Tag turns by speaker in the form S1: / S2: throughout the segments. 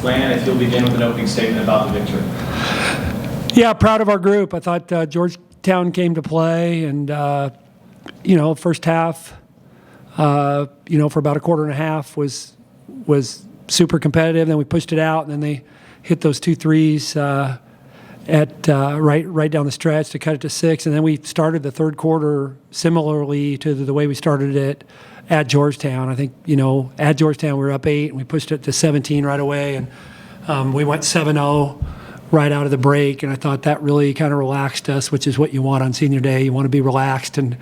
S1: Flan, if you'll begin with an opening statement about the victory.
S2: Yeah, proud of our group. I thought Georgetown came to play, and first half, for about a quarter and a half was super competitive. Then we pushed it out, and then they hit those 2 threes right down the stretch to cut it to 6. And then we started the third quarter similarly to the way we started it at Georgetown. I think at Georgetown we were up 8, and we pushed it to 17 right away, and we went 7-0 right out of the break. And I thought that really kind of relaxed us, which is what you want on senior day. You want to be relaxed and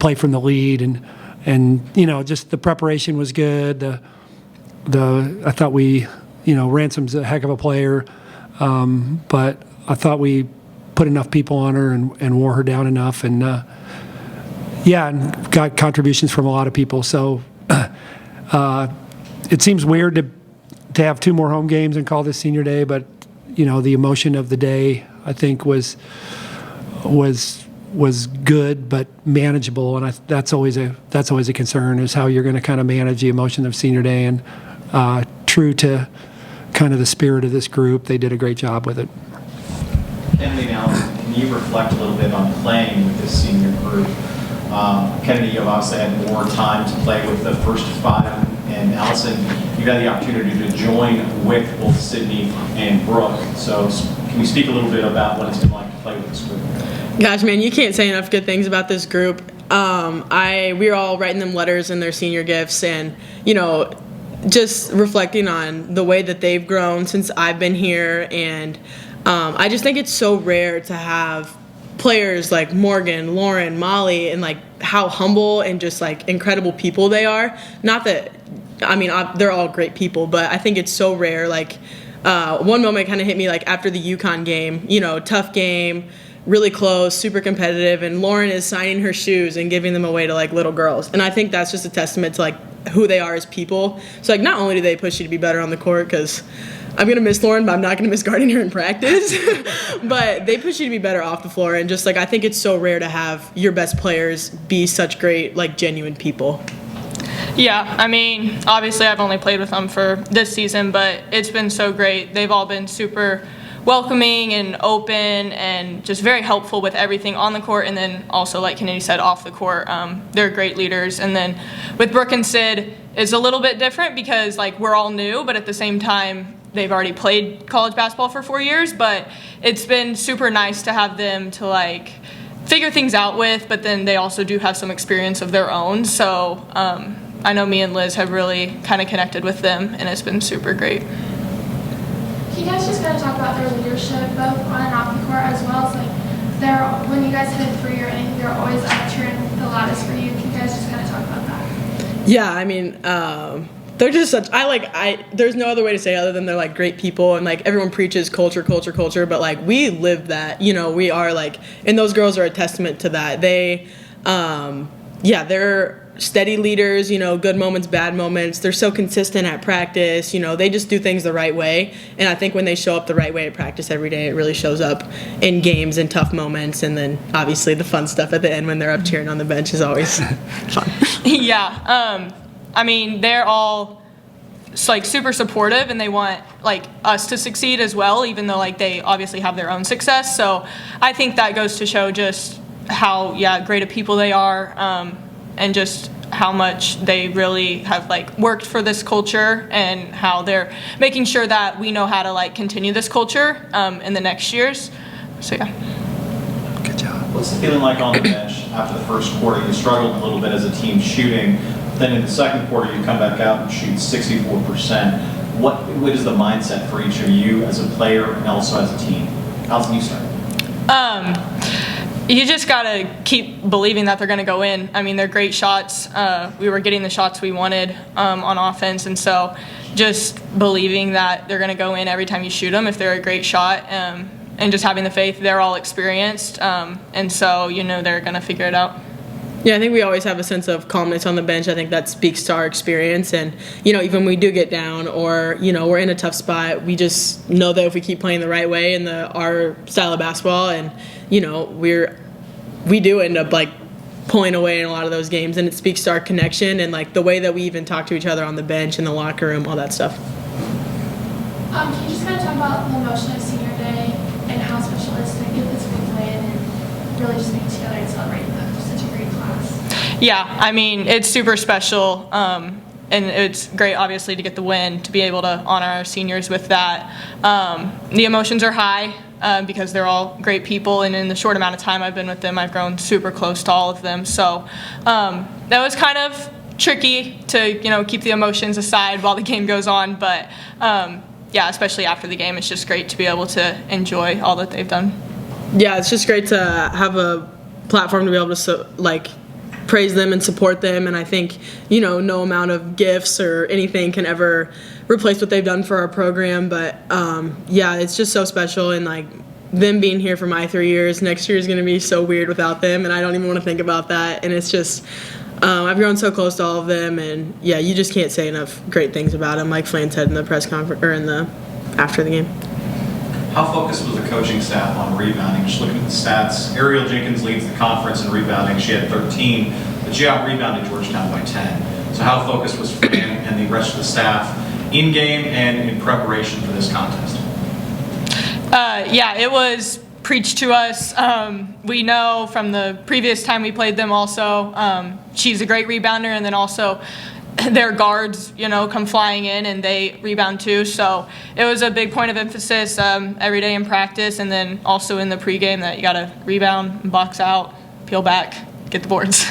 S2: play from the lead, and just the preparation was good. I thought Ransom's a heck of a player, but I thought we put enough people on her and wore her down enough, and and got contributions from a lot of people. So it seems weird to have 2 more home games and call this senior day, but the emotion of the day I think was good but manageable, and that's always a concern, is how you're going to kind of manage the emotion of senior day. And true to kind of the spirit of this group, they did a great job with it.
S1: Kennedy, now, can you reflect a little bit on playing with this senior group? Kennedy, you've obviously had more time to play with the first 5, and Allison, you've had the opportunity to join with both Sydney and Brooke. So can you speak a little bit about what it's been like to play with this group?
S3: Gosh, man, you can't say enough good things about this group. We were all writing them letters in their senior gifts, and just reflecting on the way that they've grown since I've been here. And I just think it's so rare to have players like Morgan, Lauren, Molly, and like how humble and just like incredible people they are. Not that, they're all great people, but I think it's so rare. Like one moment kind of hit me like after the UConn game, tough game, really close, super competitive, and Lauren is signing her shoes and giving them away to like little girls. And I think that's just a testament to like who they are as people. So like not only do they push you to be better on the court, because I'm going to miss Lauren, but I'm not going to miss guarding her in practice. But they push you to be better off the floor. And just like I think it's so rare to have your best players be such great, like genuine people.
S4: Yeah, obviously I've only played with them for this season, but it's been so great. They've all been super welcoming and open and just very helpful with everything on the court, and then also, like Kennedy said, off the court. They're great leaders. And then with Brooke and Sid, it's a little bit different because like we're all new, but at the same time they've already played college basketball for 4 years. But it's been super nice to have them to like figure things out with, but then they also do have some experience of their own. So I know me and Liz have really kind of connected with them, and it's been super great.
S5: Can you guys just kind of talk about their leadership, both on and off the court, as well as like when you guys hit a 3 or anything, they're always up cheering the loudest for you. Can you guys just kind of talk about that?
S3: Yeah, they're just such. There's no other way to say it other than they're like great people, and like everyone preaches culture, but like we live that. We are like, and those girls are a testament to that. They, they're steady leaders, good moments, bad moments. They're so consistent at practice, they just do things the right way. And I think when they show up the right way at practice every day, it really shows up in games and tough moments. And then obviously the fun stuff at the end when they're up cheering on the bench is always fun.
S4: Yeah. They're all like super supportive, and they want like us to succeed as well, even though like they obviously have their own success. So I think that goes to show just how, great of people they are. And just how much they really have like worked for this culture, and how they're making sure that we know how to like continue this culture in the next years. So yeah.
S2: Good job.
S1: What's the feeling like on the bench after the first quarter? You struggled a little bit as a team shooting. Then in the second quarter, you come back out and shoot 64%. What is the mindset for each of you as a player and also as a team? Allison, you start.
S4: You just got to keep believing that they're going to go in. They're great shots. We were getting the shots we wanted on offense, and so just believing that they're going to go in every time you shoot them if they're a great shot, and just having the faith. They're all experienced, and so they're going to figure it out.
S3: Yeah, I think we always have a sense of calmness on the bench. I think that speaks to our experience. And, even when we do get down or, we're in a tough spot, we just know that if we keep playing the right way in our style of basketball, and, we do end up, like, pulling away in a lot of those games. And it speaks to our connection and, like, the way that we even talk to each other on the bench, in the locker room, all that stuff.
S5: Can you just kind of talk about the emotion of senior day and how special it is to get this big win and really just being together and celebrating such a great class?
S4: Yeah, I mean, it's super special. And it's great, obviously, to get the win, to be able to honor our seniors with that. The emotions are high because they're all great people, and in the short amount of time I've been with them, I've grown super close to all of them. So that was kind of tricky to, keep the emotions aside while the game goes on. But yeah, especially after the game, it's just great to be able to enjoy all that they've done.
S3: Yeah, it's just great to have a platform to be able to praise them and support them, and I think no amount of gifts or anything can ever replace what they've done for our program. But yeah, it's just so special, and them being here for my 3 years, next year is going to be so weird without them, and I don't even want to think about that. And it's just I've grown so close to all of them, and yeah, you just can't say enough great things about them, like Flan said in the press conference or after the game.
S1: How focused was the coaching staff on rebounding? Just looking at the stats, Ariel Jenkins leads the conference in rebounding. She had 13, but she out-rebounded Georgetown by 10. So how focused was Fran and the rest of the staff in-game and in preparation for this contest?
S4: Yeah, it was preached to us. We know from the previous time we played them also, she's a great rebounder, and then also their guards, come flying in and they rebound too. So it was a big point of emphasis every day in practice, and then also in the pregame that you got to rebound, box out, peel back, get the boards.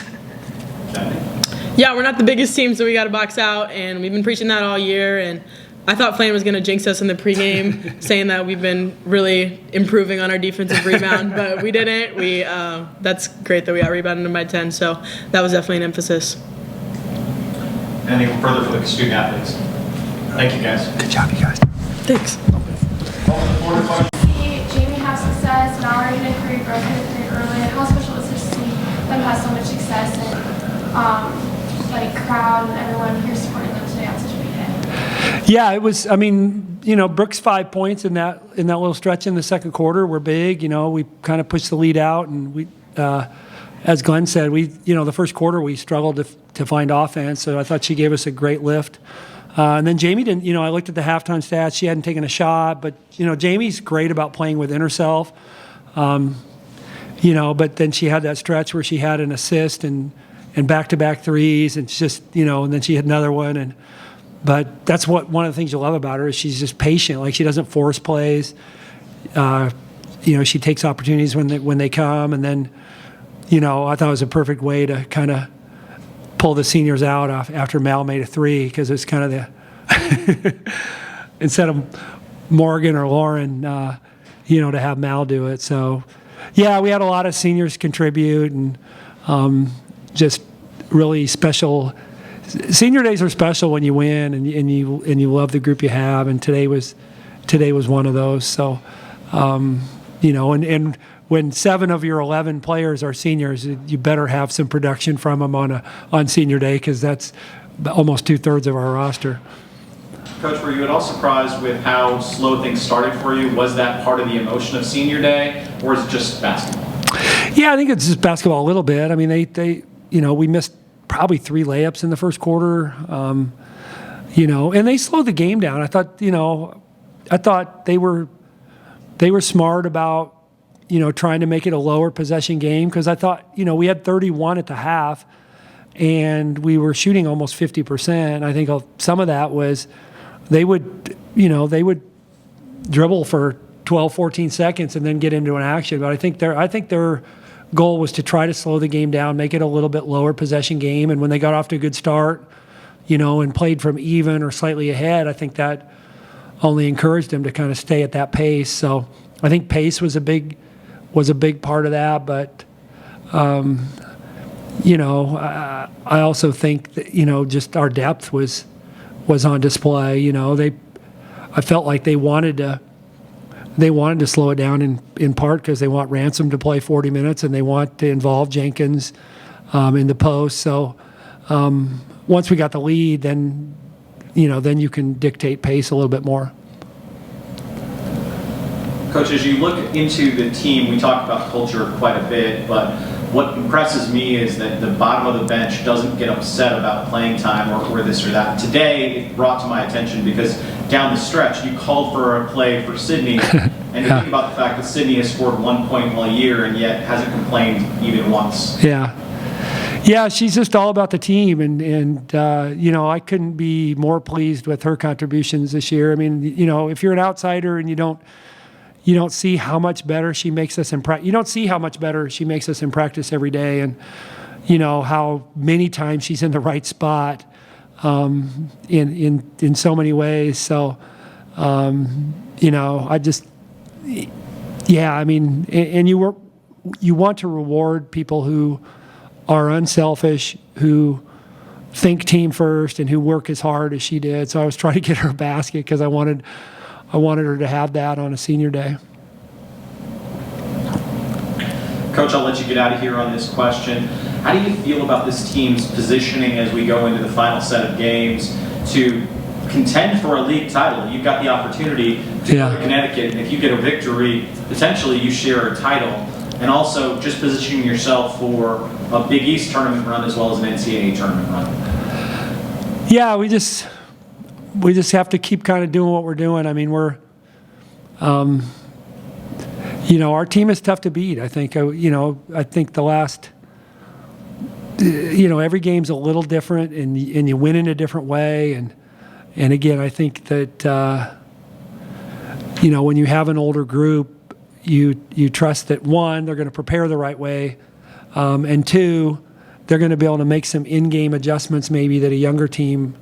S3: Yeah, we're not the biggest team, so we got to box out, and we've been preaching that all year. And I thought Flan was going to jinx us in the pregame, saying that we've been really improving on our defensive rebound, but we didn't. That's great that we out-rebounded them by 10, so that was definitely an emphasis.
S1: Anything further for the student athletes? Thank you, guys.
S2: Good job, you guys.
S3: Thanks.
S5: See Jamie have success, Mallory and career growth in the career early, and how special is it to see them have so much success and crowd and everyone here supporting them today on such a big day?
S2: Yeah, it was. I mean, Brooks' 5 points in that little stretch in the second quarter were big. We kind of pushed the lead out, and we, as Glenn said, the first quarter we struggled to find offense. So I thought she gave us a great lift. And then Jamie didn't. I looked at the halftime stats. She hadn't taken a shot, but Jamie's great about playing within herself. But then she had that stretch where she had an assist and back-to-back threes, and just and then she had another one. But that's one of the things you love about her is she's just patient. Like, she doesn't force plays. She takes opportunities when they come, and then I thought it was a perfect way to kind of pull the seniors out after Mal made a three, because it's kind of the instead of Morgan or Lauren, to have Mal do it. So yeah, we had a lot of seniors contribute, and just really special. Senior days are special when you win and you love the group you have, and today was one of those. So and when 7 of your 11 players are seniors, you better have some production from them on senior day, because that's almost 2/3 of our roster.
S1: Coach, were you at all surprised with how slow things started for you? Was that part of the emotion of senior day, or is it just basketball?
S2: Yeah, I think it's just basketball a little bit. I mean, they we missed probably 3 layups in the first quarter, and they slowed the game down. I thought they were smart about trying to make it a lower possession game, because I thought we had 31 at the half, and we were shooting almost 50%. I think some of that was they would dribble for 12, 14 seconds and then get into an action. But I think their goal was to try to slow the game down, make it a little bit lower possession game. And when they got off to a good start, and played from even or slightly ahead, I think that only encouraged them to kind of stay at that pace. So I think pace was a big part of that. But I also think that just our depth was on display. I felt like they wanted to slow it down in part because they want Ransom to play 40 minutes and they want to involve Jenkins in the post. So once we got the lead, then you can dictate pace a little bit more.
S1: Coach, as you look into the team, we talked about culture quite a bit, but what impresses me is that the bottom of the bench doesn't get upset about playing time or this or that. Today, it brought to my attention because down the stretch, you called for a play for Sydney, and you think about the fact that Sydney has scored 1 point all year and yet hasn't complained even once.
S2: Yeah, she's just all about the team, and I couldn't be more pleased with her contributions this year. I mean, if you're an outsider and you don't see how much better she makes us in practice. You don't see how much better she makes us in practice every day, and how many times she's in the right spot in so many ways. So, I just, I mean, and you want to reward people who are unselfish, who think team first, and who work as hard as she did. So I was trying to get her a basket because I wanted her to have that on a senior day.
S1: Coach, I'll let you get out of here on this question. How do you feel about this team's positioning as we go into the final set of games to contend for a league title? You've got the opportunity to go to Connecticut, and if you get a victory, potentially you share a title. And also just positioning yourself for a Big East tournament run as well as an NCAA tournament run.
S2: Yeah, we just have to keep kind of doing what we're doing. I mean, we're, our team is tough to beat. I think, I think the last, every game's a little different, and you win in a different way. And again, I think that, when you have an older group, you trust that, one, they're going to prepare the right way, and two, they're going to be able to make some in-game adjustments maybe that a younger team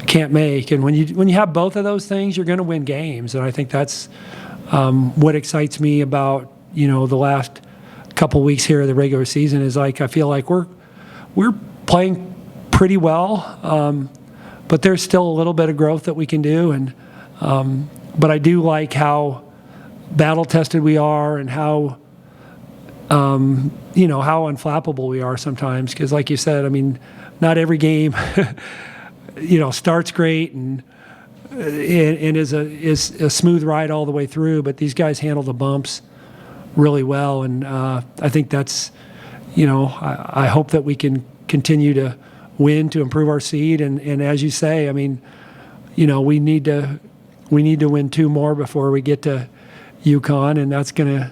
S2: can't make. And when you have both of those things, you're going to win games. And I think that's what excites me about the last couple weeks here of the regular season is I feel like we're playing pretty well, but there's still a little bit of growth that we can do. And but I do like how battle tested we are, and how how unflappable we are sometimes, because like you said, I mean, not every game starts great and is a smooth ride all the way through, but these guys handle the bumps really well, and I think that's I hope that we can continue to win to improve our seed, and as you say, I mean, we need to win 2 more before we get to UConn, and that's going to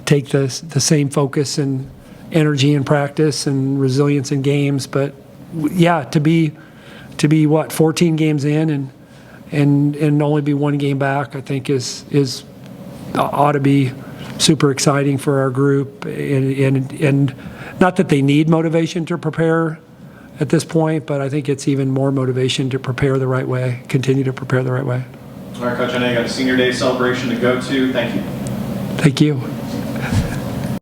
S2: take the same focus and energy in practice and resilience in games. But yeah, to be 14 games in and only be 1 game back, I think is ought to be super exciting for our group, and not that they need motivation to prepare at this point, but I think it's even more motivation to prepare the right way, continue to prepare the right way.
S1: All right, Coach, I know you got a senior day celebration to go to. Thank you.
S2: Thank you.